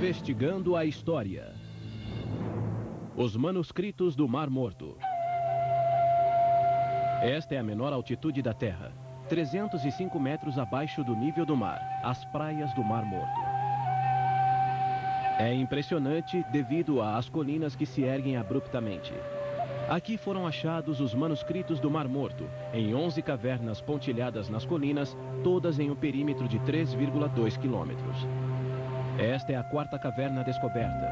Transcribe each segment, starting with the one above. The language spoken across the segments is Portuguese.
Investigando a história. Os manuscritos do Mar Morto. Esta é a menor altitude da Terra, 305 metros abaixo do nível do mar, as praias do Mar Morto. É impressionante devido às colinas que se erguem abruptamente. Aqui foram achados os manuscritos do Mar Morto, em 11 cavernas pontilhadas nas colinas, todas em um perímetro de 3,2 quilômetros. Esta é a quarta caverna descoberta.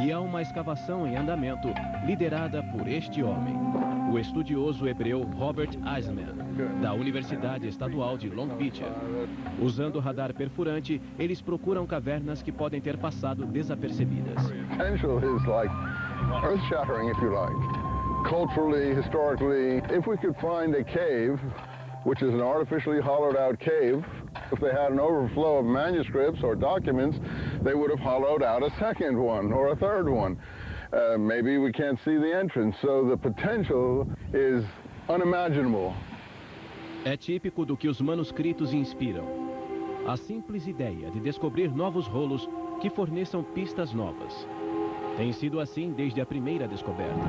E há uma escavação em andamento, liderada por este homem, o estudioso hebreu Robert Eisman, da Universidade Estadual de Long Beach. Usando radar perfurante, eles procuram cavernas que podem ter passado desapercebidas. Potential is like earth-shattering, if you like. Culturally, historically, if we could find a cave, which is an artificially hollowed out cave, if they had an overflow of manuscripts or documents, they would have hollowed out a second one or a third one. Maybe we can't see the entrance, so the potential is unimaginable. É típico do que os manuscritos inspiram. A simples ideia de descobrir novos rolos que forneçam pistas novas. Tem sido assim desde a primeira descoberta.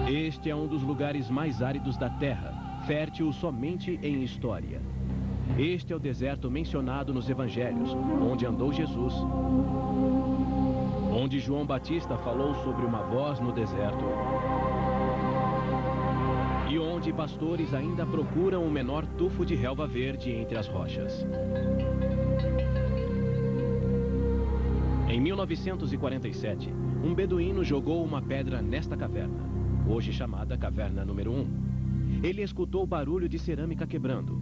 Este é um dos lugares mais áridos da Terra, fértil somente em história. Este é o deserto mencionado nos Evangelhos, onde andou Jesus, onde João Batista falou sobre uma voz no deserto e onde pastores ainda procuram o menor tufo de relva verde entre as rochas. Em 1947, um beduíno jogou uma pedra nesta caverna, hoje chamada Caverna número 1. Ele escutou o barulho de cerâmica quebrando.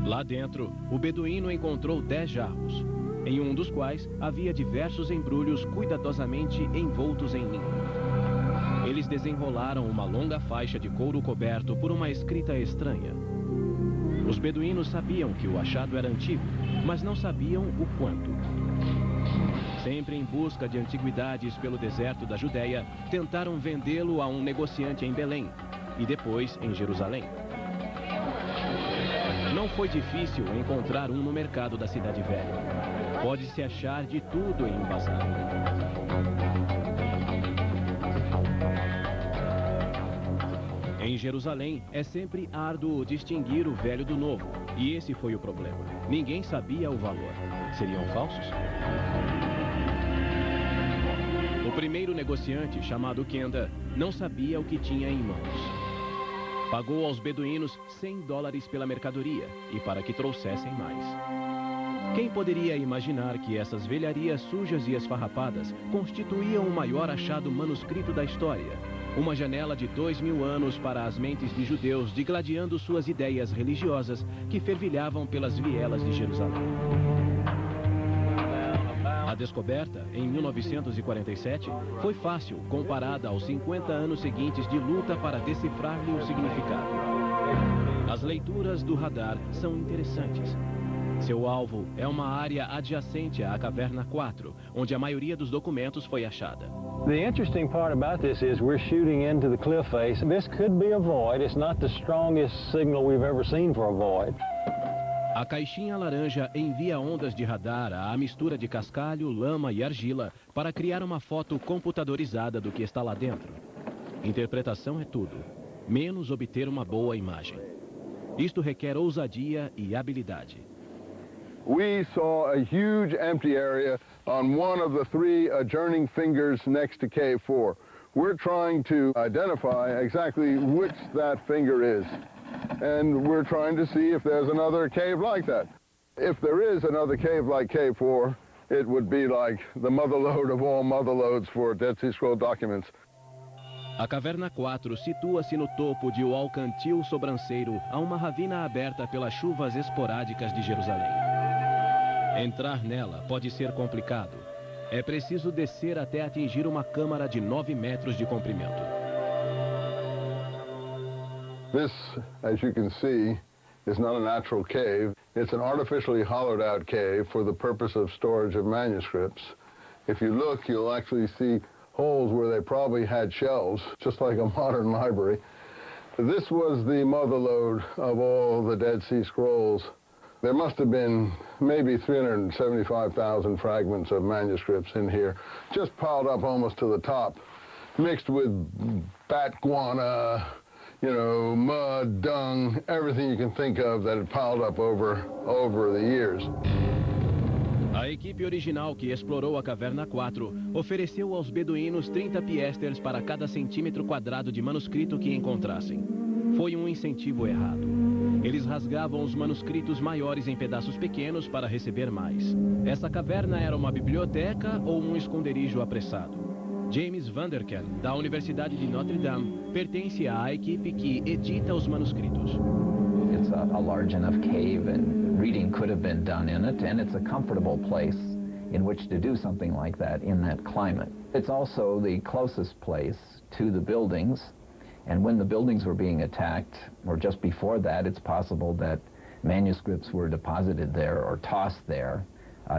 Lá dentro, o beduíno encontrou 10 jarros, em um dos quais havia diversos embrulhos cuidadosamente envoltos em linho. Eles desenrolaram uma longa faixa de couro coberto por uma escrita estranha. Os beduínos sabiam que o achado era antigo, mas não sabiam o quanto. Sempre em busca de antiguidades pelo deserto da Judéia, tentaram vendê-lo a um negociante em Belém e depois em Jerusalém. Não foi difícil encontrar um no mercado da Cidade Velha. Pode-se achar de tudo em um bazar. Em Jerusalém, é sempre árduo distinguir o velho do novo. E esse foi o problema. Ninguém sabia o valor. Seriam falsos? O primeiro negociante, chamado Kenda, não sabia o que tinha em mãos. Pagou aos beduínos $100 pela mercadoria e para que trouxessem mais. Quem poderia imaginar que essas velharias sujas e esfarrapadas constituíam o maior achado manuscrito da história? Uma janela de 2000 anos para as mentes de judeus digladiando suas ideias religiosas que fervilhavam pelas vielas de Jerusalém. A descoberta, em 1947, foi fácil comparada aos 50 anos seguintes de luta para decifrar-lhe o significado. As leituras do radar são interessantes. Seu alvo é uma área adjacente à Caverna 4, onde a maioria dos documentos foi achada. The interesting part about this is we're shooting into the cliff face. This could be a void. It's not the strongest signal we've ever seen for a void. A caixinha laranja envia ondas de radar à mistura de cascalho, lama e argila para criar uma foto computadorizada do que está lá dentro. Interpretação é tudo, menos obter uma boa imagem. Isto requer ousadia e habilidade. We saw a huge empty area on one of the 3 adjourning fingers next to Cave 4. We're trying to identify exactly which that finger is. And we're trying to see if there's another cave like that. If there is another cave like Cave 4, it would be like the motherlode of all motherlodes for Dead Sea Scroll documents. A Caverna 4 situa-se no topo de o Alcantil Sobranceiro, a uma ravina aberta pelas chuvas esporádicas de Jerusalém. Entrar nela pode ser complicado. É preciso descer até atingir uma câmara de 9 metros de comprimento. This, as you can see, is not a natural cave. It's an artificially hollowed out cave for the purpose of storage of manuscripts. If you look, you'll actually see holes where they probably had shelves, just like a modern library. This was the motherlode of all the Dead Sea Scrolls There must have been maybe 375,000 fragments of manuscripts in here, just piled up almost to the top, mixed with bat guana, you know, mud, dung, everything you can think of that had piled up over the years. A equipe original que explorou a Caverna 4 ofereceu aos beduínos 30 piasters para cada centímetro quadrado de manuscrito que encontrassem. Foi um incentivo errado. Eles rasgavam os manuscritos maiores em pedaços pequenos para receber mais. Essa caverna era uma biblioteca ou um esconderijo apressado? James Vanderken, da Universidade de Notre Dame, pertence à equipe que edita os manuscritos. It's a large enough cave and reading could have been done in it, and it's a comfortable place in which to do something like that in that climate. It's also the closest place to the buildings, and when the buildings were being attacked, or just before that, it's possible that manuscripts were deposited there or tossed there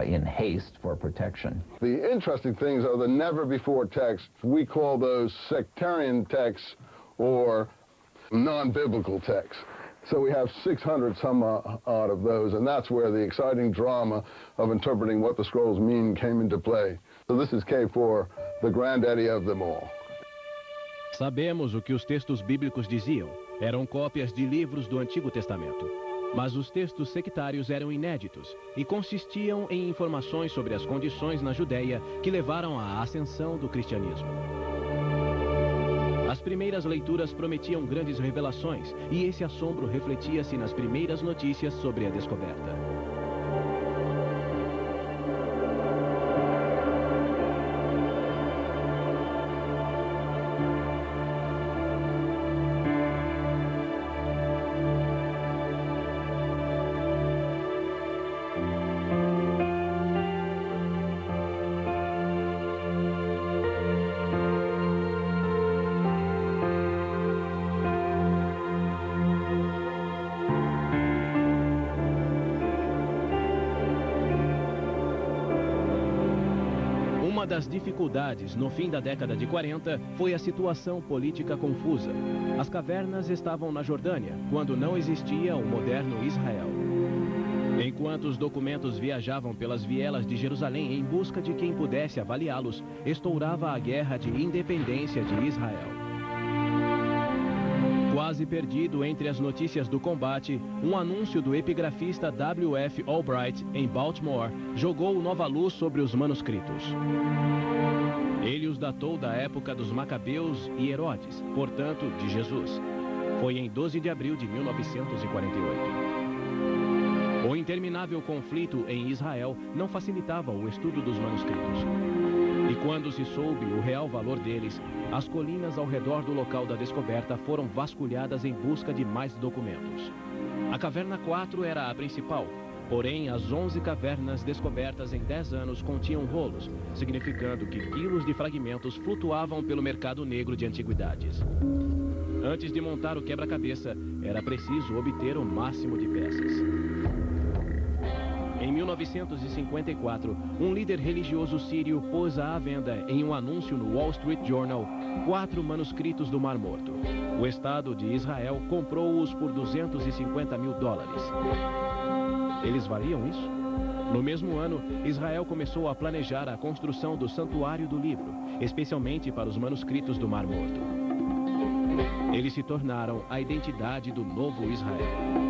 in haste for protection. The interesting things are the never-before texts. We call those sectarian texts or non-biblical texts. So we have 600 some odd of those, and that's where the exciting drama of interpreting what the scrolls mean came into play. So this is K4, the granddaddy of them all. Sabemos o que os textos bíblicos diziam. Eram cópias de livros do Antigo Testamento. Mas os textos sectários eram inéditos e consistiam em informações sobre as condições na Judéia que levaram à ascensão do cristianismo. As primeiras leituras prometiam grandes revelações e esse assombro refletia-se nas primeiras notícias sobre a descoberta. Uma das dificuldades no fim da década de 40 foi a situação política confusa. As cavernas estavam na Jordânia, quando não existia o moderno Israel. Enquanto os documentos viajavam pelas vielas de Jerusalém em busca de quem pudesse avaliá-los, estourava a guerra de independência de Israel. Quase perdido entre as notícias do combate, um anúncio do epigrafista W.F. Albright, em Baltimore, jogou nova luz sobre os manuscritos. Ele os datou da época dos Macabeus e Herodes, portanto, de Jesus. Foi em 12 de abril de 1948. O interminável conflito em Israel não facilitava o estudo dos manuscritos. E quando se soube o real valor deles, as colinas ao redor do local da descoberta foram vasculhadas em busca de mais documentos. A Caverna 4 era a principal, porém as 11 cavernas descobertas em 10 anos continham rolos, significando que quilos de fragmentos flutuavam pelo mercado negro de antiguidades. Antes de montar o quebra-cabeça, era preciso obter o máximo de peças. Em 1954, um líder religioso sírio pôs à venda em um anúncio no Wall Street Journal 4 manuscritos do Mar Morto. O Estado de Israel comprou-os por $250 mil. Eles valiam isso? No mesmo ano, Israel começou a planejar a construção do Santuário do Livro, especialmente para os manuscritos do Mar Morto. Eles se tornaram a identidade do novo Israel.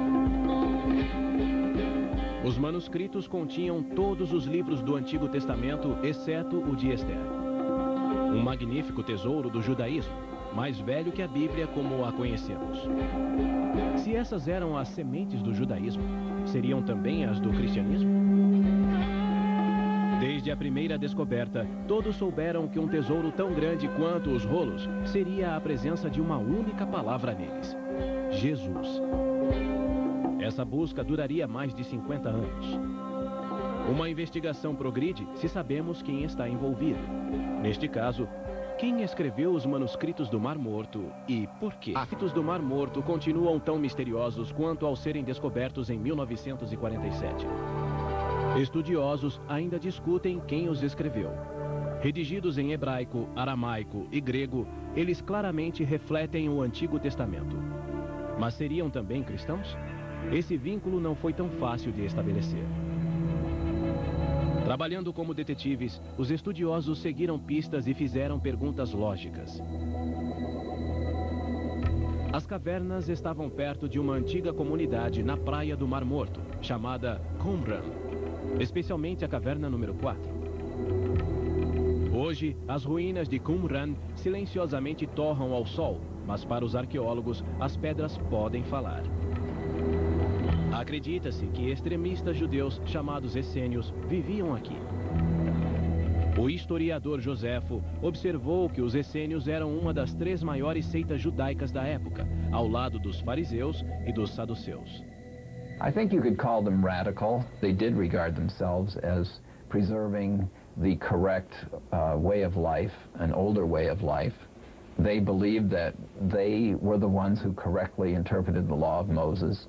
Os manuscritos continham todos os livros do Antigo Testamento, exceto o de Esther. Um magnífico tesouro do judaísmo, mais velho que a Bíblia como a conhecemos. Se essas eram as sementes do judaísmo, seriam também as do cristianismo? Desde a primeira descoberta, todos souberam que um tesouro tão grande quanto os rolos seria a presença de uma única palavra neles: Jesus. Essa busca duraria mais de 50 anos. Uma investigação progride se sabemos quem está envolvido. Neste caso, quem escreveu os manuscritos do Mar Morto e por quê? Os manuscritos do Mar Morto continuam tão misteriosos quanto ao serem descobertos em 1947. Estudiosos ainda discutem quem os escreveu. Redigidos em hebraico, aramaico e grego, eles claramente refletem o Antigo Testamento. Mas seriam também cristãos? esse vínculo não foi tão fácil de estabelecer. Trabalhando como detetives, os estudiosos seguiram pistas e fizeram perguntas lógicas. As cavernas estavam perto de uma antiga comunidade na praia do Mar Morto, chamada Qumran, especialmente a caverna número 4. Hoje, as ruínas de Qumran silenciosamente torram ao sol, mas para os arqueólogos, as pedras podem falar. Acredita-se que extremistas judeus chamados essênios viviam aqui. O historiador Joséfo observou que os essênios eram uma das 3 maiores seitas judaicas da época, ao lado dos fariseus e dos saduceus. I think you could call them radical. They did regard themselves as preserving the correct way of life, an older way of life. They believed that they were the ones who correctly interpreted the law of Moses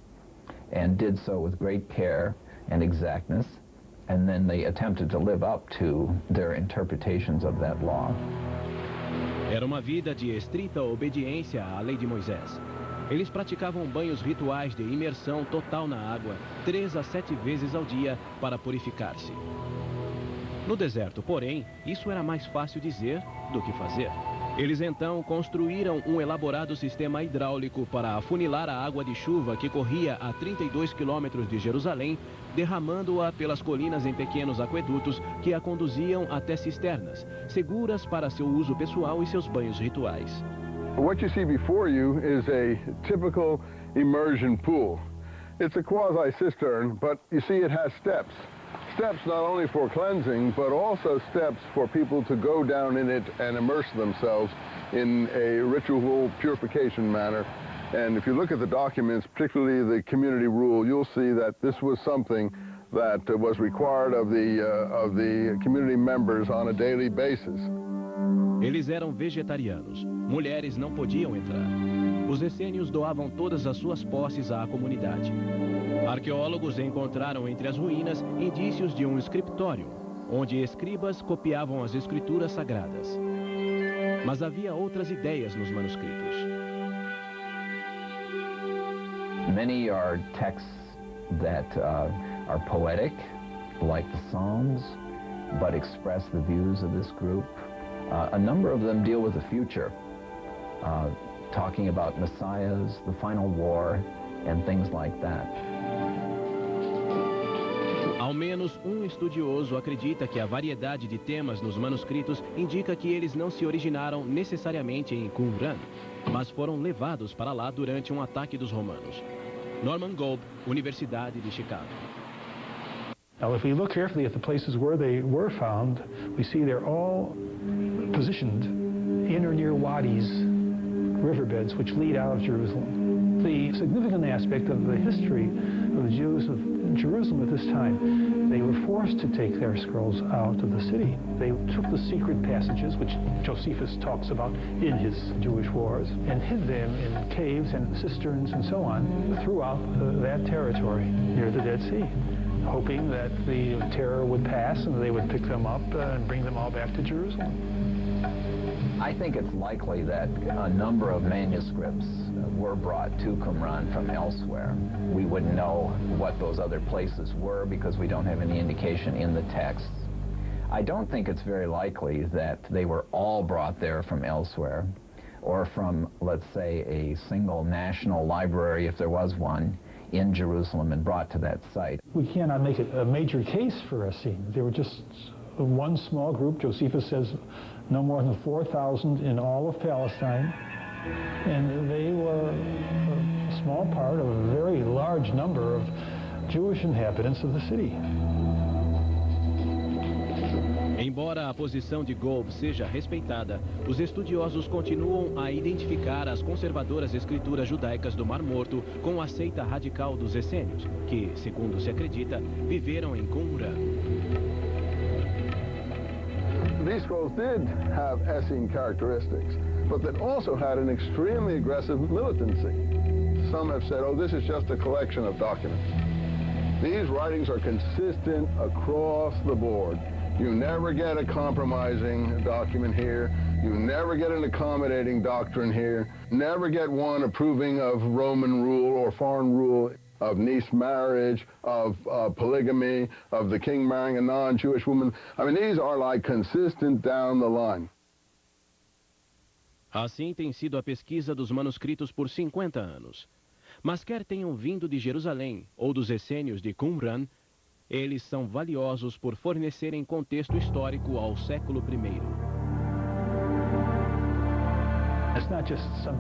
and did so with great care and exactness, and then they attempted to live up to their interpretations of that law. Era uma vida de estrita obediência à lei de Moisés. Eles praticavam banhos rituais de imersão total na água, 3 a 7 vezes ao dia, para purificar-se. No deserto, porém, isso era mais fácil dizer do que fazer. Eles então construíram um elaborado sistema hidráulico para afunilar a água de chuva que corria a 32 quilômetros de Jerusalém, derramando-a pelas colinas em pequenos aquedutos que a conduziam até cisternas, seguras para seu uso pessoal e seus banhos rituais. What you see before you is a typical immersion pool. It's a quasi-cistern, but you see it has steps. Steps not only for cleansing, but also steps for people to go down in it and immerse themselves in a ritual purification manner. And if you look at the documents, particularly the community rule, you'll see that this was something that was required of the community members on a daily basis. Eles eram vegetarianos. Mulheres não podiam entrar. Os essênios doavam todas as suas posses à comunidade. Arqueólogos encontraram entre as ruínas indícios de um escritório, onde escribas copiavam as escrituras sagradas. Mas havia outras ideias nos manuscritos. Many are texts that are poetic, like the Psalms, but express the views of this group. A number of them deal with the future, talking about messiahs, the final war, and things like that. Ao menos um estudioso acredita que a variedade de temas nos manuscritos indica que eles não se originaram necessariamente em Qumran, mas foram levados para lá durante um ataque dos romanos. Norman Golb, Universidade de Chicago. Now, if we look carefully at the places where they were found, we see they're all positioned in or near wadis, riverbeds, which lead out of Jerusalem. The significant aspect of the history of the Jews of Jerusalem at this time, they were forced to take their scrolls out of the city. They took the secret passages, which Josephus talks about in his Jewish Wars, and hid them in caves and cisterns and so on throughout that territory near the Dead Sea, hoping that the terror would pass and they would pick them up and bring them all back to Jerusalem. I think it's likely that a number of manuscripts were brought to Qumran from elsewhere. We wouldn't know what those other places were because we don't have any indication in the texts. I don't think it's very likely that they were all brought there from elsewhere or from, let's say, a single national library, if there was one, in Jerusalem and brought to that site. We cannot make it a major case for Essene. They were just one small group. Josephus says no more than 4,000 in all of Palestine. And they were a small part of a very large number of Jewish inhabitants of the city. Embora a posição de Golb seja respeitada, os estudiosos continuam a identificar as conservadoras escrituras judaicas do Mar Morto com a seita radical dos essênios, que, segundo se acredita, viveram em Qumran. These scrolls did have Essene characteristics, but that also had an extremely aggressive militancy. Some have said, oh, this is just a collection of documents. These writings are consistent across the board. You never get a compromising document here. You never get an accommodating doctrine here. Never get one approving of Roman rule or foreign rule. of niece marriage, of polygamy, of the king marrying a non-Jewish woman. I mean, these are like consistent down the line. Assim tem sido a pesquisa dos manuscritos por 50 anos. Mas quer tenham vindo de Jerusalém ou dos essênios de Qumran, eles são valiosos por fornecerem contexto histórico ao século I. It's not just some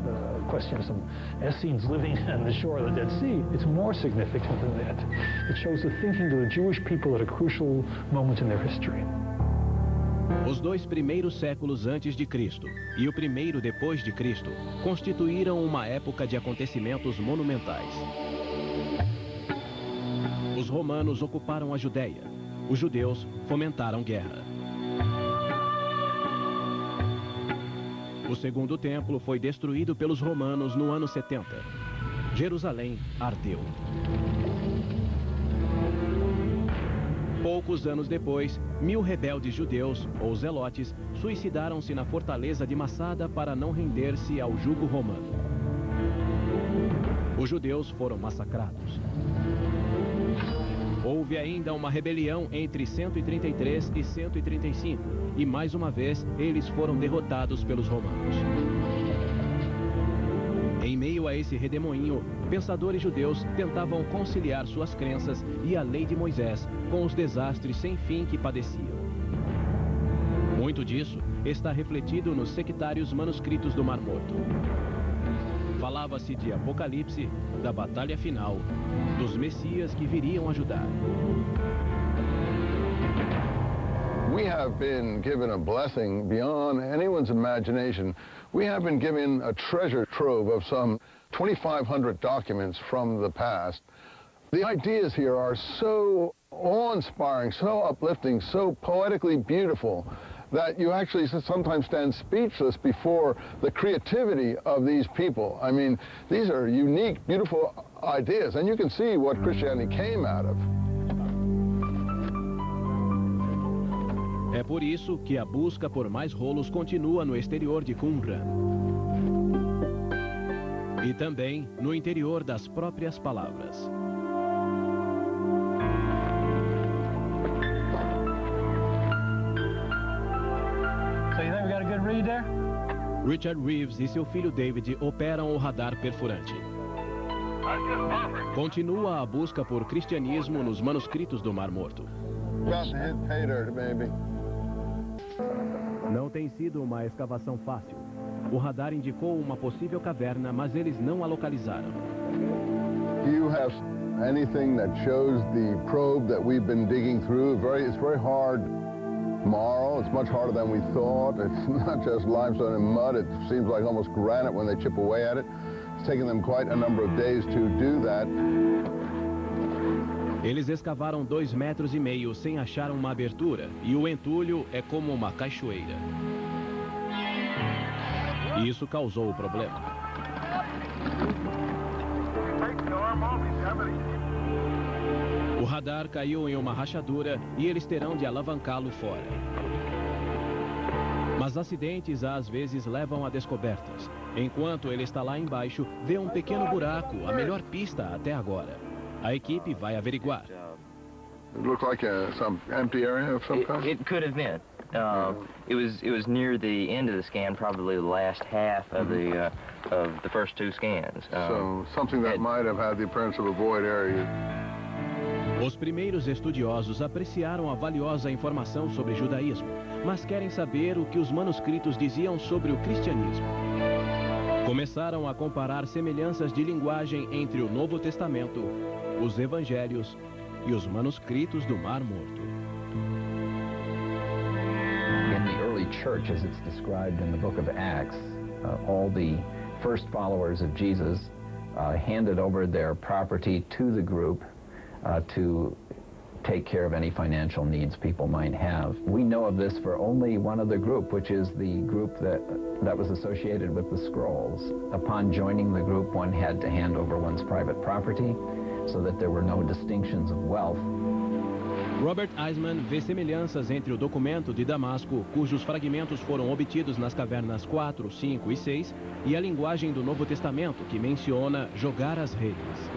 question of some Essenes living on the shore of the Dead Sea. It's more significant than that. It shows the thinking of the Jewish people at a crucial moment in their history. Os 2 primeiros séculos antes de Cristo e o primeiro depois de Cristo constituíram uma época de acontecimentos monumentais. Os romanos ocuparam a Judéia. Os judeus fomentaram guerra. O segundo templo foi destruído pelos romanos no ano 70. Jerusalém ardeu. Poucos anos depois, 1000 rebeldes judeus, ou zelotes, suicidaram-se na fortaleza de Massada para não render-se ao jugo romano. Os judeus foram massacrados. Houve ainda uma rebelião entre 133 e 135, e mais uma vez eles foram derrotados pelos romanos. Em meio a esse redemoinho, pensadores judeus tentavam conciliar suas crenças e a lei de Moisés com os desastres sem fim que padeciam. Muito disso está refletido nos sectários manuscritos do Mar Morto. Falava-se de Apocalipse, da batalha final, dos Messias que viriam ajudar. We have been given a blessing beyond anyone's imagination. We have been given a treasure trove of some 2,500 documents from the past. The ideas here are so awe-inspiring, so uplifting, so poetically beautiful that you actually sometimes stand speechless before the creativity of these people. I mean, these are unique, beautiful ideas, and you can see what Christianity came out of. É por isso que a busca por mais rolos continua no exterior de Qumran. E também no interior das próprias palavras. So you think we got a good read there? Richard Reeves e seu filho David operam o radar perfurante. Continua a busca por cristianismo nos manuscritos do Mar Morto. About to hit pay dirt, maybe. Não tem sido uma escavação fácil. O radar indicou uma possível caverna, mas eles não a localizaram. Do you have anything that shows the probe that we've been digging through? It's very hard marl. It's much harder than we thought. It's not just limestone and mud. It seems like almost granite when they chip away at it. It's taken them quite a number of days to do that. Eles escavaram 2,5 metros sem achar uma abertura, e o entulho é como uma cachoeira. Isso causou o problema. O radar caiu em uma rachadura e eles terão de alavancá-lo fora. Mas acidentes às vezes levam a descobertas. Enquanto ele está lá embaixo, vê um pequeno buraco, a melhor pista até agora. A equipe vai averiguar. It looked like some empty area of some kind? It could have been. It was near the end of the scan, probably the last half of the first 2 scans. So something that might have had the appearance of a void area. Os primeiros estudiosos apreciaram a valiosa informação sobre judaísmo, mas querem saber o que os manuscritos diziam sobre o cristianismo. Começaram a comparar semelhanças de linguagem entre o Novo Testamento, os Evangelhos e os manuscritos do Mar Morto. In the early church, as it's described in the book of Acts, all the first followers of Jesus handed over their property to the group to take care of any financial needs people might have. We know of this for only one other group, which is the group that was associated with the scrolls. Upon joining the group, one had to hand over one's private property so that there were no distinctions of wealth. Robert Eisman vê semelhanças entre o documento de Damasco, cujos fragmentos foram obtidos nas cavernas 4, 5 e 6, e a linguagem do Novo Testamento, que menciona jogar as redes.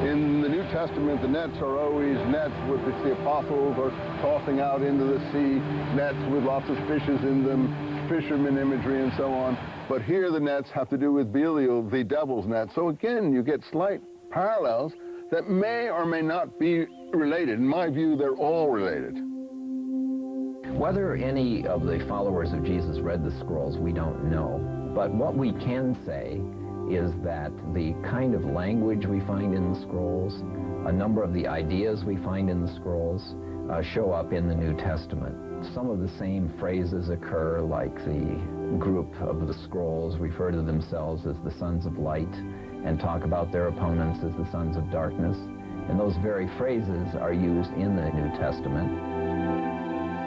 In the New Testament, the nets are always nets with the apostles are tossing out into the sea, nets with lots of fishes in them, fisherman imagery and so on. But here the nets have to do with Belial, the devil's net. So again, you get slight parallels that may or may not be related. In my view, they're all related. Whether any of the followers of Jesus read the scrolls, we don't know. But what we can say is that the kind of language we find in the scrolls, a number of the ideas we find in the scrolls, show up in the New Testament. Some of the same phrases occur, like the group of the scrolls refer to themselves as the sons of light and talk about their opponents as the sons of darkness. And those very phrases are used in the New Testament.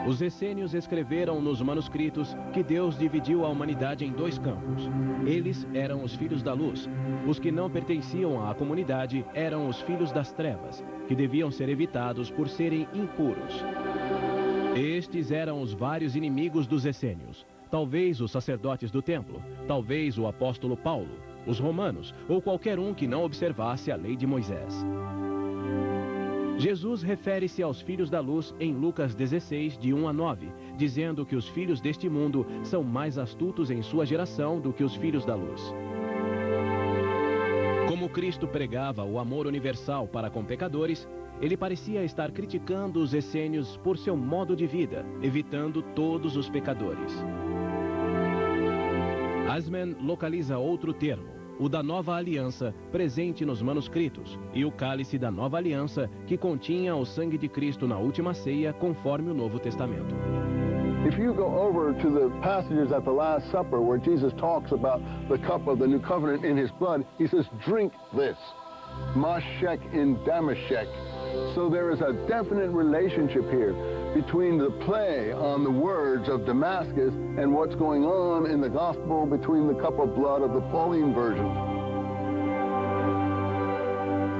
Os essênios escreveram nos manuscritos que Deus dividiu a humanidade em dois campos. Eles eram os filhos da luz. Os que não pertenciam à comunidade eram os filhos das trevas, que deviam ser evitados por serem impuros. Estes eram os vários inimigos dos essênios. Talvez os sacerdotes do templo, talvez o apóstolo Paulo, os romanos ou qualquer um que não observasse a lei de Moisés. Jesus refere-se aos filhos da luz em Lucas 16, de 1 a 9, dizendo que os filhos deste mundo são mais astutos em sua geração do que os filhos da luz. Como Cristo pregava o amor universal para com pecadores, ele parecia estar criticando os essênios por seu modo de vida, evitando todos os pecadores. Eisman localiza outro termo, o da Nova Aliança, presente nos manuscritos, e o cálice da Nova Aliança, que continha o sangue de Cristo na última ceia, conforme o Novo Testamento. If you go over to the passages at the Last Supper where Jesus talks about the cup of the new covenant in his blood, he says, drink this, mashek in Damashek. So there is a definite relationship here between the play on the words of Damascus and what's going on in the gospel between the cup of blood of the Pauline version.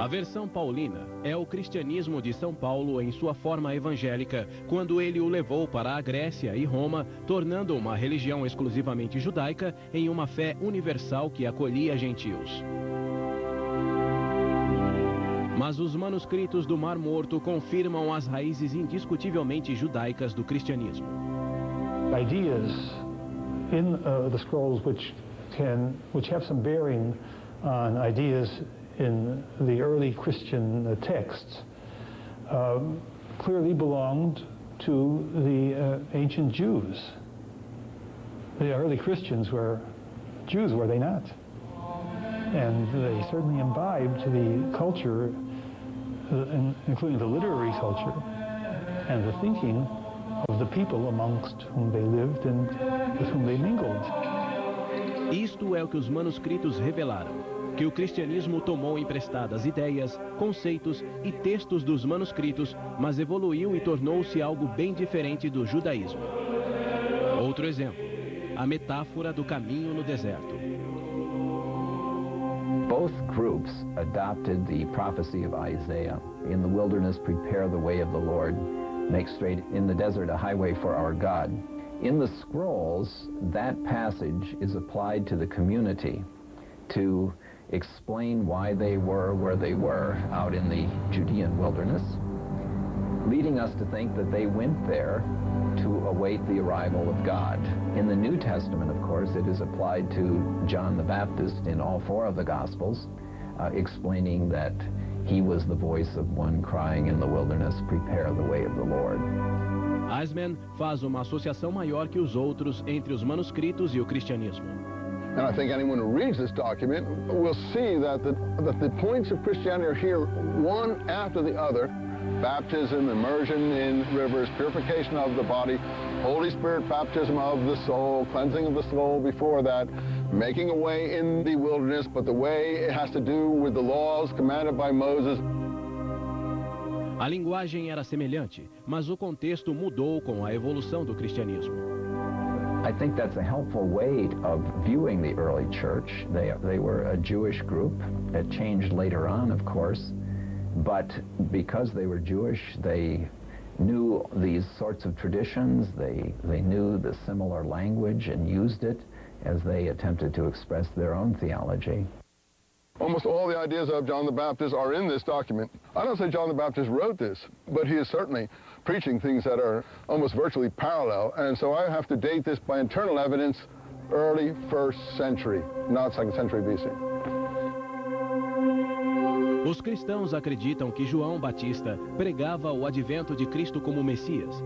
A versão paulina é o cristianismo de São Paulo em sua forma evangélica, quando ele o levou para a Grécia e Roma, tornando uma religião exclusivamente judaica em uma fé universal que acolhia gentios. Mas os manuscritos do Mar Morto confirmam as raízes indiscutivelmente judaicas do cristianismo. Ideas in the scrolls which have some bearing on ideas in the early Christian texts clearly belonged to the ancient Jews. The early Christians were Jews, were they not? And they certainly imbibed the culture, including the literary culture and the thinking of the people amongst whom they lived and with whom they mingled. Isto é o que os manuscritos revelaram, que o cristianismo tomou emprestadas ideias, conceitos e textos dos manuscritos, mas evoluiu e tornou-se algo bem diferente do judaísmo. Outro exemplo, a metáfora do caminho no deserto. Both groups adopted the prophecy of Isaiah. In the wilderness, prepare the way of the Lord. Make straight in the desert a highway for our God. In the scrolls, that passage is applied to the community to explain why they were where they were out in the Judean wilderness, leading us to think that they went there to await the arrival of God. In the New Testament, of course, it is applied to John the Baptist in all four of the Gospels, explaining that he was the voice of one crying in the wilderness, prepare the way of the Lord. Eisman faz uma associação maior que os outros entre os manuscritos e o cristianismo. And I think anyone who reads this document will see that the points of Christianity are here one after the other. Baptism, immersion in rivers, purification of the body, Holy Spirit baptism of the soul, cleansing of the soul before that, making a way in the wilderness, but the way it has to do with the laws commanded by Moses. A linguagem era semelhante, mas o contexto mudou com a evolução do cristianismo. I think that's a helpful way of viewing the early church. They were a Jewish group. It changed later on, of course. But because they were Jewish, they knew these sorts of traditions. They knew the similar language and used it as they attempted to express their own theology. Almost all the ideas of John the Baptist are in this document. I don't say John the Baptist wrote this, but he is certainly preaching things that are almost virtually parallel. And so I have to date this by internal evidence, early 1st century, not 2nd century BC. Os cristãos acreditam que João Batista pregava o advento de Cristo como Messias,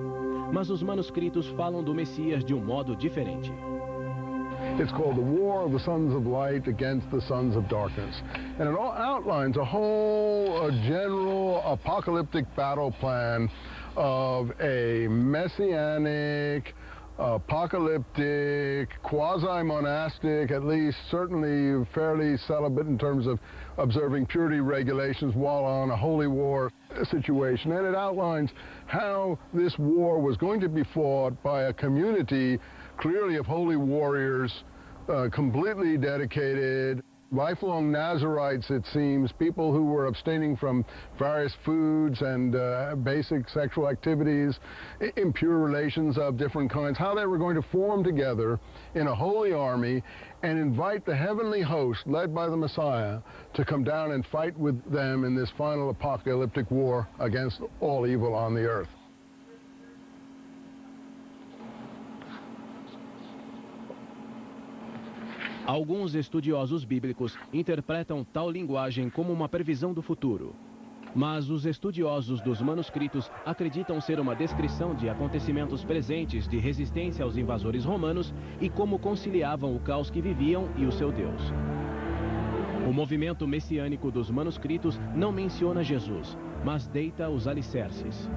mas os manuscritos falam do Messias de um modo diferente. It's called the War of the Sons of Light against the Sons of Darkness. And it all outlines a whole general apocalyptic battle plan of a messianic, apocalyptic, quasi-monastic, at least certainly fairly celibate in terms of observing purity regulations while on a holy war situation. And it outlines how this war was going to be fought by a community clearly of holy warriors, completely dedicated, lifelong Nazarites, it seems, people who were abstaining from various foods and basic sexual activities, impure relations of different kinds, how they were going to form together in a holy army and invite the heavenly host, led by the Messiah, to come down and fight with them in this final apocalyptic war against all evil on the earth. Alguns estudiosos bíblicos interpretam tal linguagem como uma previsão do futuro. Mas os estudiosos dos manuscritos acreditam ser uma descrição de acontecimentos presentes de resistência aos invasores romanos e como conciliavam o caos que viviam e o seu Deus. O movimento messiânico dos manuscritos não menciona Jesus, mas deita os alicerces.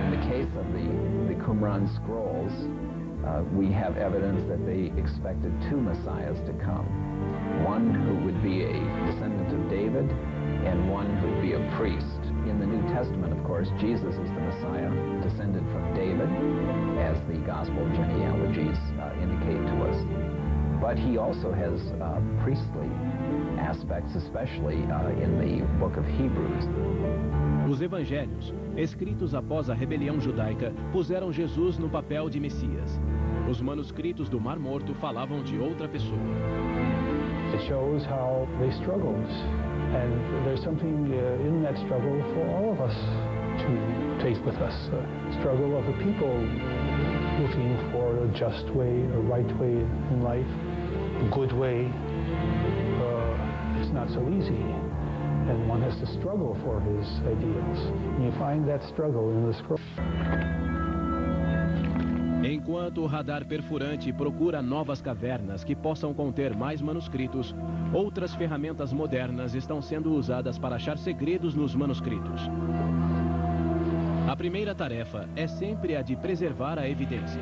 In the case of the Qumran scrolls, we have evidence that they expected 2 messiahs to come. One who would be a descendant of David and one who would be a priest. In the New Testament, of course, Jesus is the Messiah, descended from David, as the gospel genealogies indicate to us. But he also has priestly aspects, especially in the book of Hebrews. Os evangelhos, escritos após a rebelião judaica, puseram Jesus no papel de Messias. Os manuscritos do Mar Morto falavam de outra pessoa. It shows how they struggled, and there's something in that struggle for all of us to take with us. The struggle of the people looking for a just way, a right way in life, a good way. It's not so easy, and one has to struggle for his ideals. And you find that struggle in the scroll. Enquanto o radar perfurante procura novas cavernas que possam conter mais manuscritos, outras ferramentas modernas estão sendo usadas para achar segredos nos manuscritos. A primeira tarefa é sempre a de preservar a evidência.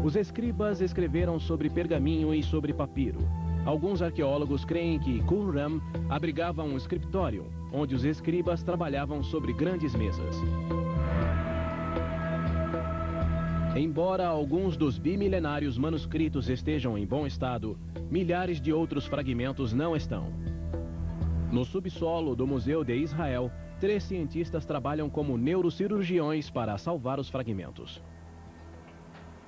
Os escribas escreveram sobre pergaminho e sobre papiro. Alguns arqueólogos creem que Qumran abrigava um escritório, onde os escribas trabalhavam sobre grandes mesas. Embora alguns dos bimilenários manuscritos estejam em bom estado, milhares de outros fragmentos não estão. No subsolo do Museu de Israel, 3 cientistas trabalham como neurocirurgiões para salvar os fragmentos.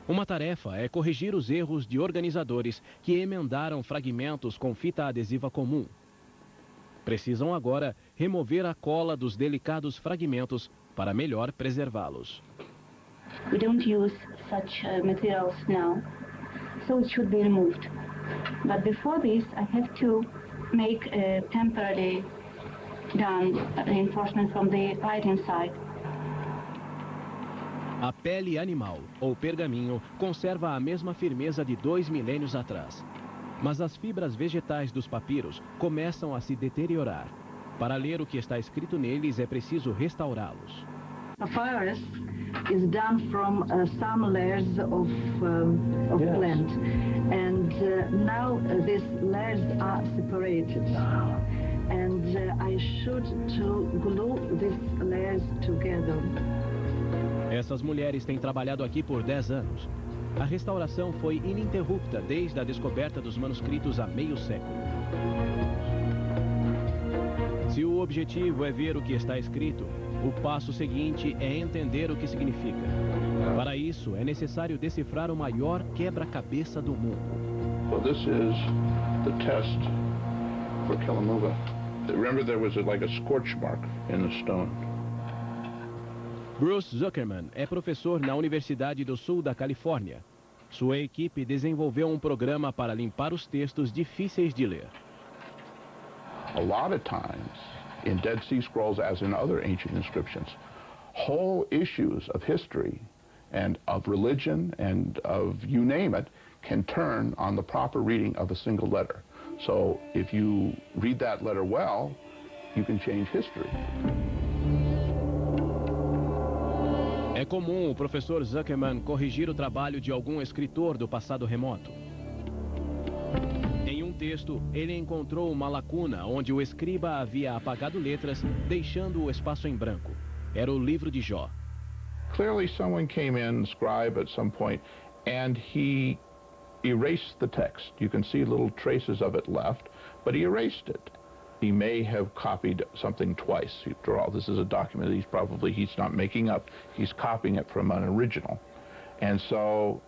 Uma tarefa é corrigir os erros de organizadores que emendaram fragmentos com fita adesiva comum. Precisam agora remover a cola dos delicados fragmentos para melhor preservá-los. We don't use such materials now, so it should be removed. But before this, I have to make a temporary reinforcement from the right inside. A pele animal, ou pergaminho, conserva a mesma firmeza de 2 milênios atrás. Mas as fibras vegetais dos papiros começam a se deteriorar. Para ler o que está escrito neles, é preciso restaurá-los. Papyrus is done from some layers of plant, and now these layers are separated, and I should to glue these layers together. Essas mulheres têm trabalhado aqui por 10 anos. A restauração foi ininterrupta desde a descoberta dos manuscritos há meio século. Se o objetivo é ver o que está escrito, o passo seguinte é entender o que significa. Para isso, é necessário decifrar o maior quebra-cabeça do mundo. Well, this is the test for Killamuva. Remember, there was like a scorch mark in the stone. Bruce Zuckerman é professor na Universidade do Sul da Califórnia. Sua equipe desenvolveu um programa para limpar os textos difíceis de ler. A lot of times, in Dead Sea Scrolls, as in other ancient inscriptions, whole issues of history and of religion and of you name it can turn on the proper reading of a single letter. So if you read that letter well, you can change history. É comum o professor Zuckerman corrigir o trabalho de algum escritor do passado remoto. Em um texto, ele encontrou uma lacuna onde o escriba havia apagado letras, deixando o espaço em branco. Era o livro de Jó. Clearly someone came in, scribe at some point, and he erased the text. You can see little traces of it left, but he erased it. He may have copied something twice. After all, this is a document that he's not making up. He's copying it from an original. And so,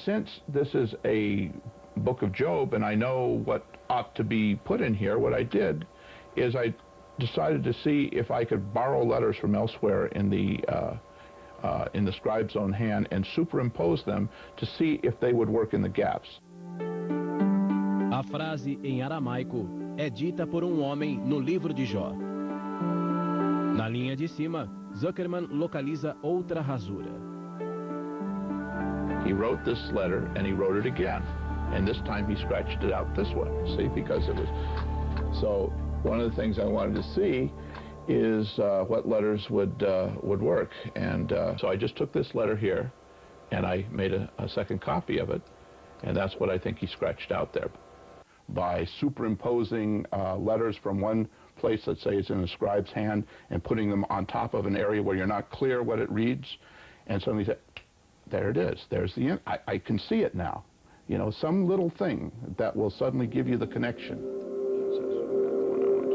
since this is a book of Job, and I know what ought to be put in here, what I did is I decided to see if I could borrow letters from elsewhere in the scribe's own hand and superimpose them to see if they would work in the gaps. A frase em aramaico é dita por um homem no livro de Jó. Na linha de cima, Zuckerman localiza outra rasura. He wrote this letter and he wrote it again. And this time he scratched it out this way, see, because it was... So one of the things I wanted to see is what letters would work. And so I just took this letter here and I made a second copy of it. And that's what I think he scratched out there. By superimposing letters from one place, let's say it's in a scribe's hand, and putting them on top of an area where you're not clear what it reads, and suddenly say, there it is, there's the end. I can see it now. You know, some little thing that will suddenly give you the connection.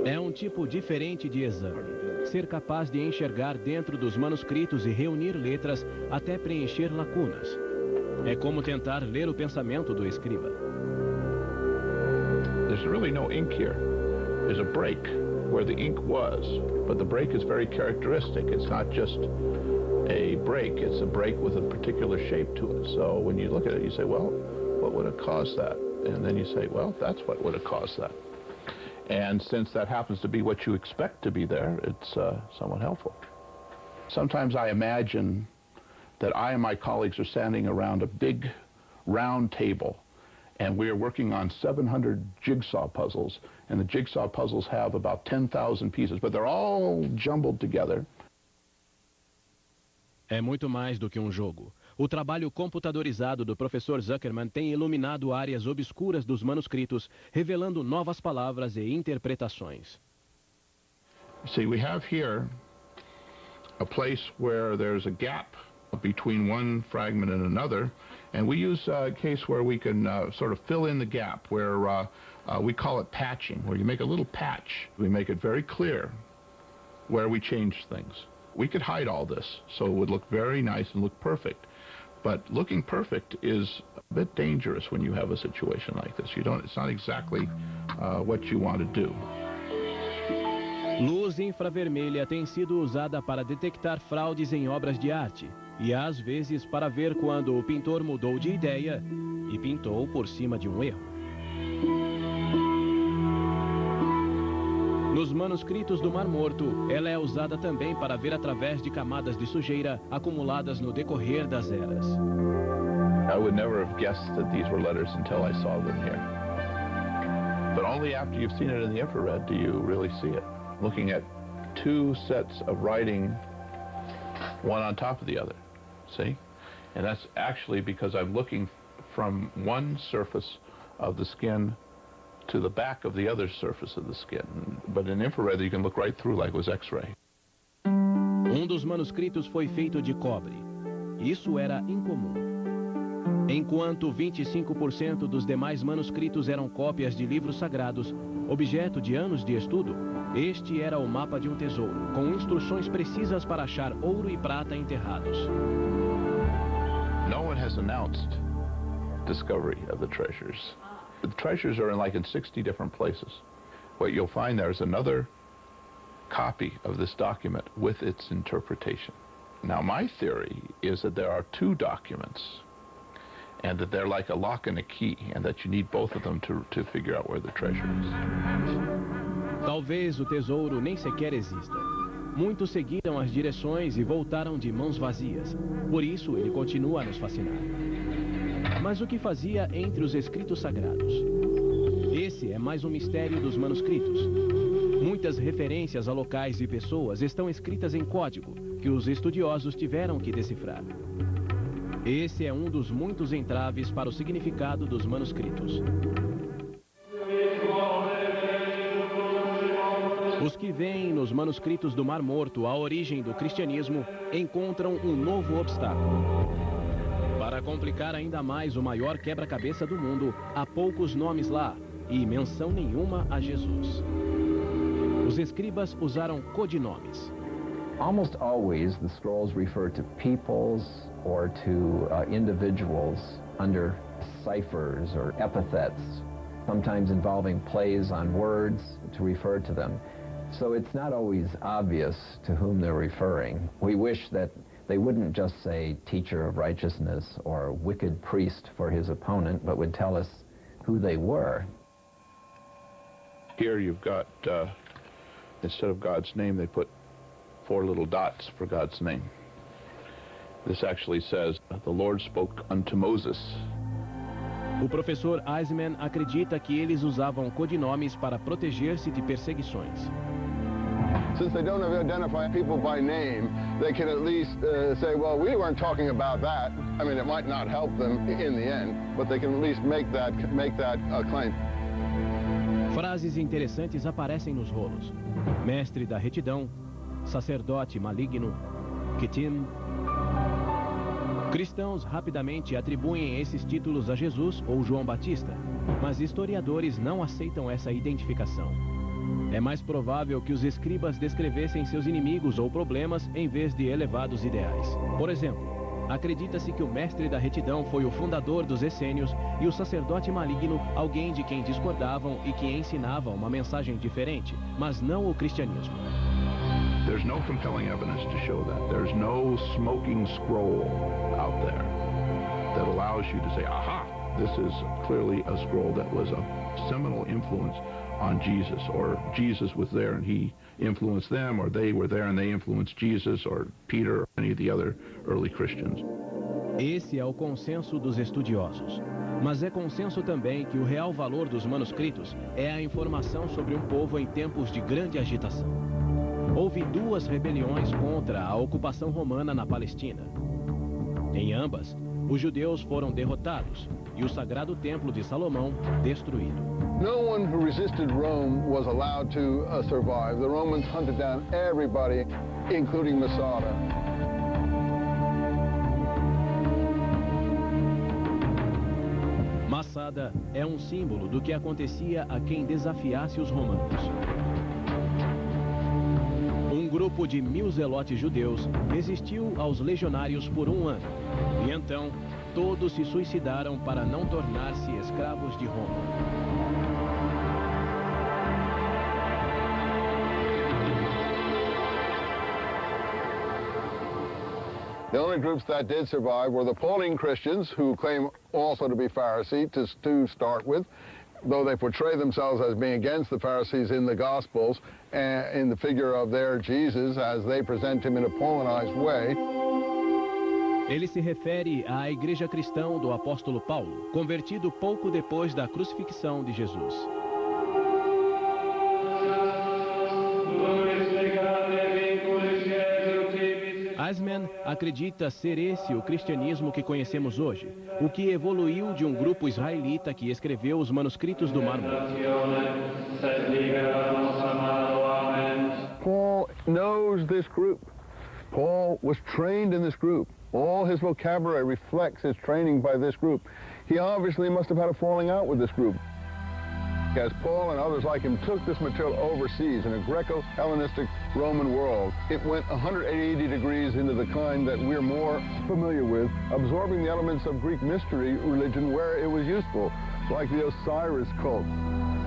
É um tipo diferente de exame. Ser capaz de enxergar dentro dos manuscritos e reunir letras até preencher lacunas. É como tentar ler o pensamento do escriba. There's really no ink here. There's a break where the ink was, but the break is very characteristic. It's not just a break, it's a break with a particular shape to it. So when you look at it, you say, well, what would have caused that? And then you say, well, that's what would have caused that. And since that happens to be what you expect to be there, it's somewhat helpful. Sometimes I imagine that I and my colleagues are standing around a big round table, and we're working on 700 jigsaw puzzles, and the jigsaw puzzles have about 10,000 pieces, but they're all jumbled together. É muito mais do que um jogo. O trabalho computadorizado do professor Zuckerman tem iluminado áreas obscuras dos manuscritos, revelando novas palavras e interpretações. See, we have here a place where there's a gap between one fragment and another, and we use a case where we can sort of fill in the gap, where we call it patching, where you make a little patch. We make it very clear where we change things. We could hide all this, so it would look very nice and look perfect. But looking perfect is a bit dangerous when you have a situation like this. It's not exactly what you want to do. Luz infravermelha tem sido usada para detectar fraudes em obras de arte e às vezes para ver quando o pintor mudou de ideia e pintou por cima de um erro. Nos manuscritos do Mar Morto, ela é usada também para ver através de camadas de sujeira acumuladas no decorrer das eras. I would never have guessed that these were letters until I saw them here. But only after you've seen it in the infrared do you really see it. Looking at two sets of writing, one on top of the other, see? And that's actually because I'm looking from one surface of the skin to the back of the other surface of the skin. But in infrared, you can look right through like it was X-ray. Dos manuscritos foi feito de cobre. Isso era incomum. Enquanto 25% dos demais manuscritos eram cópias de livros sagrados, objeto de anos de estudo, este era o mapa de um tesouro, com instruções precisas para achar ouro e prata enterrados. No one has announced discovery of the treasures. The treasures are in 60 different places. What you'll find there is another copy of this document with its interpretation. Now, my theory is that there are two documents, and that they're like a lock and a key, and that you need both of them to figure out where the treasure is. Talvez o tesouro nem sequer exista. Muitos seguiram as direções e voltaram de mãos vazias. Por isso, ele continua a nos fascinar. Mas o que fazia entre os escritos sagrados? Esse é mais um mistério dos manuscritos. Muitas referências a locais e pessoas estão escritas em código, que os estudiosos tiveram que decifrar. Esse é um dos muitos entraves para o significado dos manuscritos. Os que veem nos manuscritos do Mar Morto a origem do cristianismo encontram um novo obstáculo. Para complicar ainda mais o maior quebra-cabeça do mundo, há poucos nomes lá e menção nenhuma a Jesus. Os escribas usaram codinomes. Almost always the scrolls refer to peoples or to individuals under ciphers or epithets, sometimes involving plays on words to refer to them. So it's not always obvious to whom they're referring. We wish that they wouldn't just say teacher of righteousness or wicked priest for his opponent, but would tell us who they were. Here you've got, instead of God's name, they put 4 little dots for God's name. This actually says, the Lord spoke unto Moses. O professor Eisman acredita que eles usavam codinomes para proteger-se de perseguições. Since they don't identify people by name, they can at least say, well, we weren't talking about that. I mean, it might not help them in the end, but they can at least make that claim. Frases interessantes aparecem nos rolos. Mestre da retidão, sacerdote maligno, Kittim. Cristãos rapidamente atribuem esses títulos a Jesus ou João Batista, mas historiadores não aceitam essa identificação. É mais provável que os escribas descrevessem seus inimigos ou problemas em vez de elevados ideais. Por exemplo, acredita-se que o mestre da retidão foi o fundador dos essênios e o sacerdote maligno alguém de quem discordavam e que ensinava uma mensagem diferente, mas não o cristianismo. There's no compelling evidence to show that. There's no smoking scroll out there that allows you to say, aha, this is clearly a scroll that was a seminal influence on Jesus, or Jesus was there and he influenced them, or they were there and they influenced Jesus, or Peter, or any of the other early Christians. Esse é o consenso dos estudiosos. Mas é consenso também que o real valor dos manuscritos é a informação sobre um povo em tempos de grande agitação. Houve 2 rebeliões contra a ocupação romana na Palestina. Em ambas, os judeus foram derrotados e o sagrado templo de Salomão destruído. No one who resisted Rome was allowed to survive. The Romans hunted down everybody, including Masada. Masada é um símbolo do que acontecia a quem desafiasse os romanos. Um grupo de 1000 zelotes judeus resistiu aos legionários por 1 ano. E então, todos se suicidaram para não tornar-se escravos de Roma. The only groups that did survive were the Pauline Christians, who claim also to be Pharisee to start with, though they portray themselves as being against the Pharisees in the Gospels and in the figure of their Jesus as they present him in a Paulinized way. Ele se refere à igreja cristã do apóstolo Paulo, convertido pouco depois da crucifixão de Jesus. Eisman acredita ser esse o cristianismo que conhecemos hoje, o que evoluiu de um grupo israelita que escreveu os manuscritos do Mar Morto. Paul knows this group. Paul was trained in this group. All his vocabulary reflects his training by this group. He obviously must have had a falling out with this group. As Paul and others like him took this material overseas in a Greco-Hellenistic Roman world, it went 180 degrees into the kind that we're more familiar with, absorbing the elements of Greek mystery religion where it was useful. like the Osiris cult.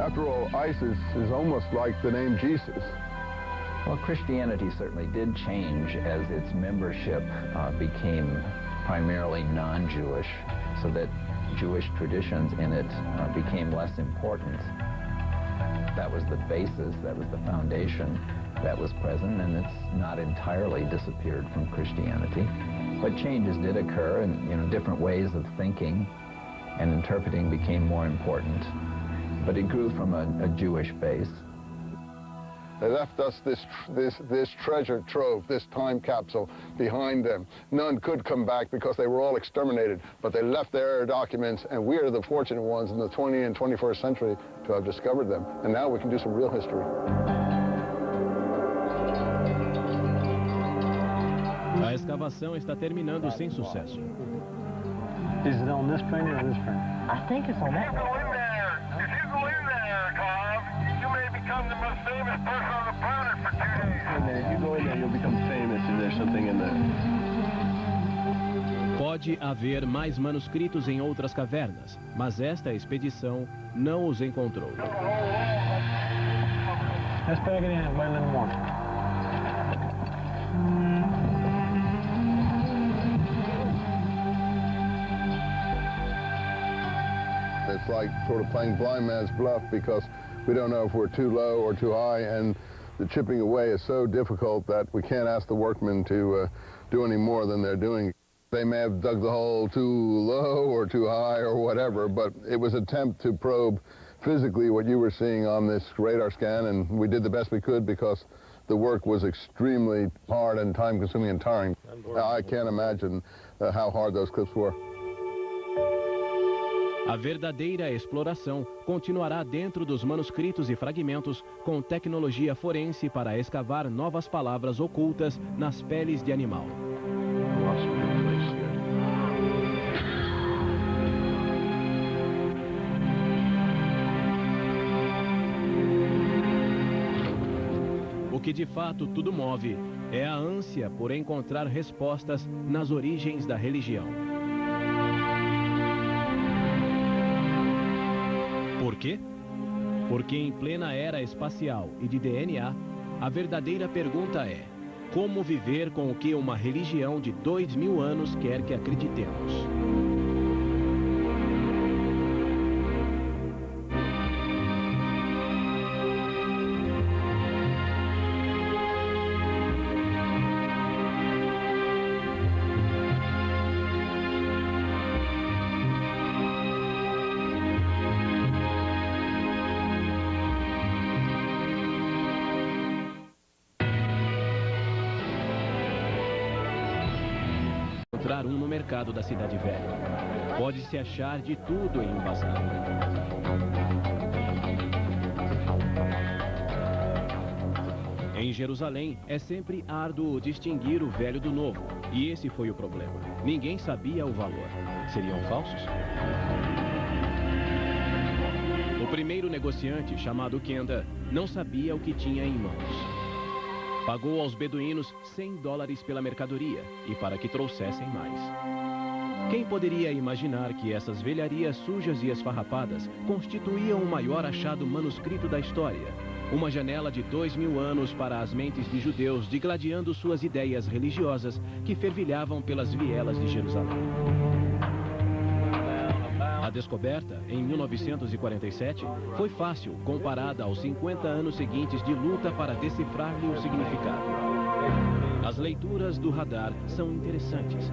After all, ISIS is almost like the name Jesus. Well, Christianity certainly did change as its membership became primarily non-Jewish, so that Jewish traditions in it became less important. That was the basis, that was the foundation that was present, and it's not entirely disappeared from Christianity. But changes did occur, and different ways of thinking and interpreting became more important. But it grew from a Jewish base. They left us this treasure trove, this time capsule behind them. None could come back because they were all exterminated, but they left their documents, and we are the fortunate ones in the 20th and 21st century to have discovered them. And now we can do some real history. A escavação está terminando sem sucesso. Is it on this printer or this printer? I think it's on that one. Go in there. If you go in there, Tom, you may become the most famous person on the planet for 2 days. If you go in there, you'll become famous if there's something in there. Pode haver mais manuscritos em outras cavernas, mas esta expedição não os encontrou. Let's pack it in and wait a little more. It's like sort of playing blind man's bluff because we don't know if we're too low or too high, and the chipping away is so difficult that we can't ask the workmen to do any more than they're doing. They may have dug the hole too low or too high or whatever, but it was an attempt to probe physically what you were seeing on this radar scan, and we did the best we could because the work was extremely hard and time-consuming and tiring. I can't imagine how hard those clips were. A verdadeira exploração continuará dentro dos manuscritos e fragmentos com tecnologia forense para escavar novas palavras ocultas nas peles de animal. O que de fato tudo move é a ânsia por encontrar respostas nas origens da religião. Por quê? Porque em plena era espacial e de DNA, a verdadeira pergunta é: como viver com o que uma religião de 2000 anos quer que acreditemos? Encontrar um no mercado da Cidade Velha. Pode-se achar de tudo em um bazar. Em Jerusalém, é sempre árduo distinguir o velho do novo. E esse foi o problema. Ninguém sabia o valor. Seriam falsos? O primeiro negociante, chamado Kenda, não sabia o que tinha em mãos. Pagou aos beduínos $100 pela mercadoria e para que trouxessem mais. Quem poderia imaginar que essas velharias sujas e esfarrapadas constituíam o maior achado manuscrito da história? Uma janela de 2000 anos para as mentes de judeus digladiando suas ideias religiosas que fervilhavam pelas vielas de Jerusalém. A descoberta, em 1947, foi fácil comparada aos 50 anos seguintes de luta para decifrar-lhe o significado. As leituras do radar são interessantes.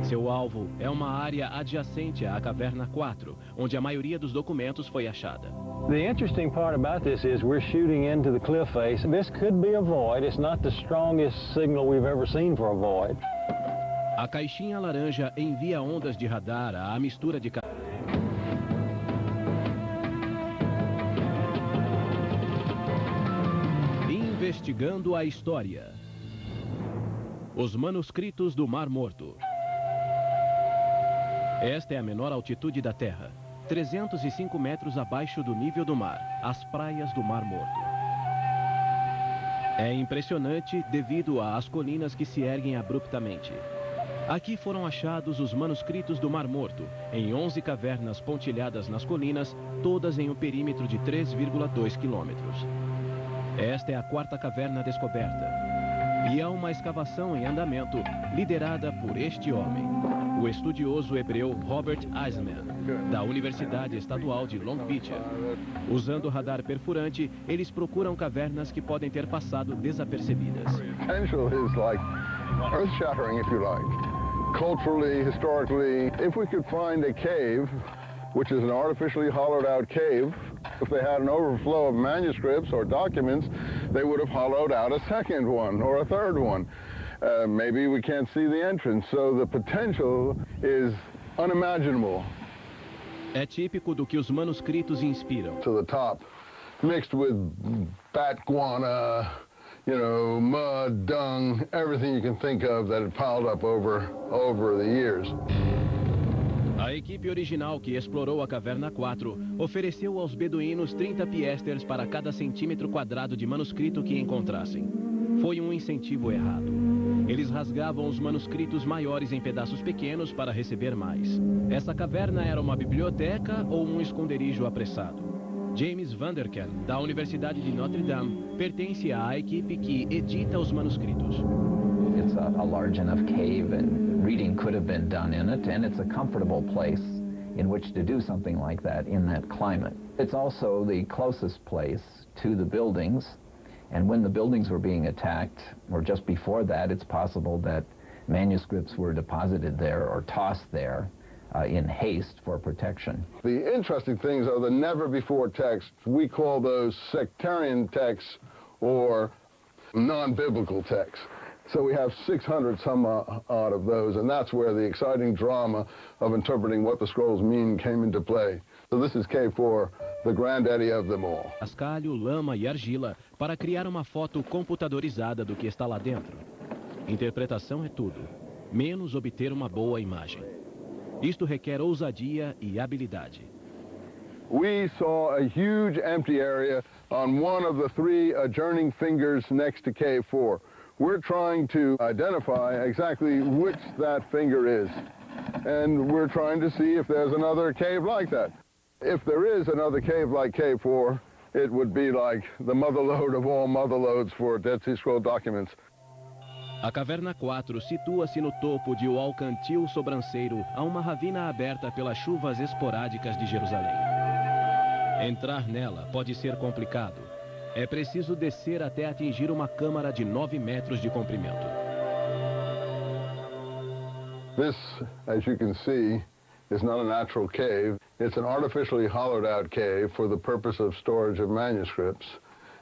Seu alvo é uma área adjacente à Caverna 4, onde a maioria dos documentos foi achada. The interesting part about this is we're shooting into the cliff face. This could be a void. It's not the strongest signal we've ever seen for a void. A caixinha laranja envia ondas de radar à mistura de... Investigando a história. Os manuscritos do Mar Morto. Esta é a menor altitude da Terra, 305 metros abaixo do nível do mar, as praias do Mar Morto. É impressionante devido às colinas que se erguem abruptamente. Aqui foram achados os manuscritos do Mar Morto, em 11 cavernas pontilhadas nas colinas, todas em um perímetro de 3,2 quilômetros. Esta é a quarta caverna descoberta. E há uma escavação em andamento, liderada por este homem, o estudioso hebreu Robert Eisenman, da Universidade Estadual de Long Beach. Usando radar perfurante, eles procuram cavernas que podem ter passado desapercebidas. Potential is like earth-shattering, if you like. Culturally, historically, if we could find a cave, which is an artificially hollowed out cave, if they had an overflow of manuscripts or documents, they would have hollowed out a second one or a third one. Maybe we can't see the entrance, so the potential is unimaginable. É típico do que os manuscritos inspiram. To the top, mixed with bat guana, you know, mud, dung, everything you can think of that had piled up over the years. A equipe original que explorou a Caverna 4 ofereceu aos beduínos 30 piasters para cada centímetro quadrado de manuscrito que encontrassem. Foi um incentivo errado. Eles rasgavam os manuscritos maiores em pedaços pequenos para receber mais. Essa caverna era uma biblioteca ou um esconderijo apressado? James Vanderkern, da Universidade de Notre Dame, pertence à equipe que edita os manuscritos. It's a large enough cave and reading could have been done in it, and it's a comfortable place in which to do something like that in that climate. It's also the closest place to the buildings, and when the buildings were being attacked, or just before that, it's possible that manuscripts were deposited there or tossed there in haste for protection. The interesting things are the never-before texts. We call those sectarian texts or non-biblical texts. So we have 600 some odd of those, and that's where the exciting drama of interpreting what the scrolls mean came into play. So this is K4, the granddaddy of them all. Cascalho, lama e argila para criar uma foto computadorizada do que está lá dentro. Interpretação é tudo, menos obter uma boa imagem. Isto requer ousadia e habilidade. We saw a huge empty area on one of the 3 adjourning fingers next to K4. We're trying to identify exactly which that finger is. And we're trying to see if there's another cave like that. If there is another cave like K4, it would be like the motherlode of all motherlodes for Dead Sea Scroll documents. A Caverna 4 situa-se no topo de O Alcantil Sobranceiro, a uma ravina aberta pelas chuvas esporádicas de Jerusalém. Entrar nela pode ser complicado. É preciso descer até atingir uma câmara de 9 metros de comprimento. This, as you can see, is not a natural cave. It's an artificially hollowed out cave for the purpose of storage of manuscripts.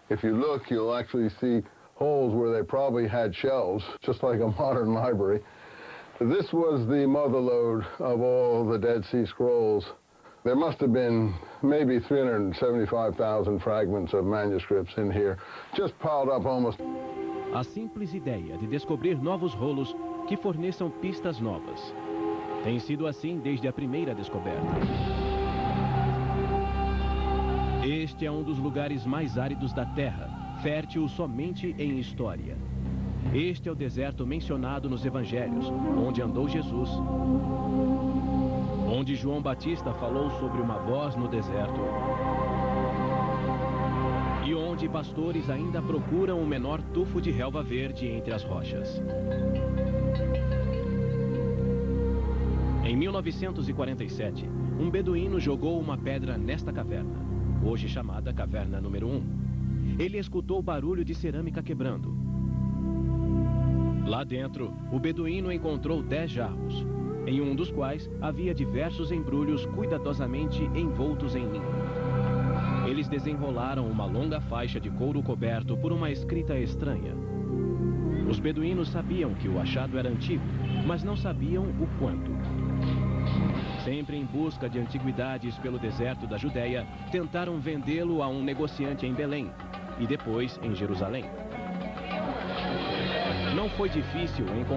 If you look, you'll actually see holes where they probably had shelves, just like a modern library. This was the motherlode of all the Dead Sea Scrolls. There must have been maybe 375,000 fragments of manuscripts in here, just piled up almost. A simples ideia de descobrir novos rolos que forneçam pistas novas. Tem sido assim desde a primeira descoberta. Este é um dos lugares mais áridos da Terra, fértil somente em história. Este é o deserto mencionado nos Evangelhos, onde andou Jesus, onde João Batista falou sobre uma voz no deserto e onde pastores ainda procuram o menor tufo de relva verde entre as rochas. Em 1947, um beduíno jogou uma pedra nesta caverna, hoje chamada Caverna número 1. Ele escutou barulho de cerâmica quebrando. Lá dentro, o beduíno encontrou 10 jarros, em um dos quais havia diversos embrulhos cuidadosamente envoltos em linho. Eles desenrolaram uma longa faixa de couro coberto por uma escrita estranha. Os beduínos sabiam que o achado era antigo, mas não sabiam o quanto. Sempre em busca de antiguidades pelo deserto da Judéia, tentaram vendê-lo a um negociante em Belém e depois em Jerusalém. Não foi difícil encontrar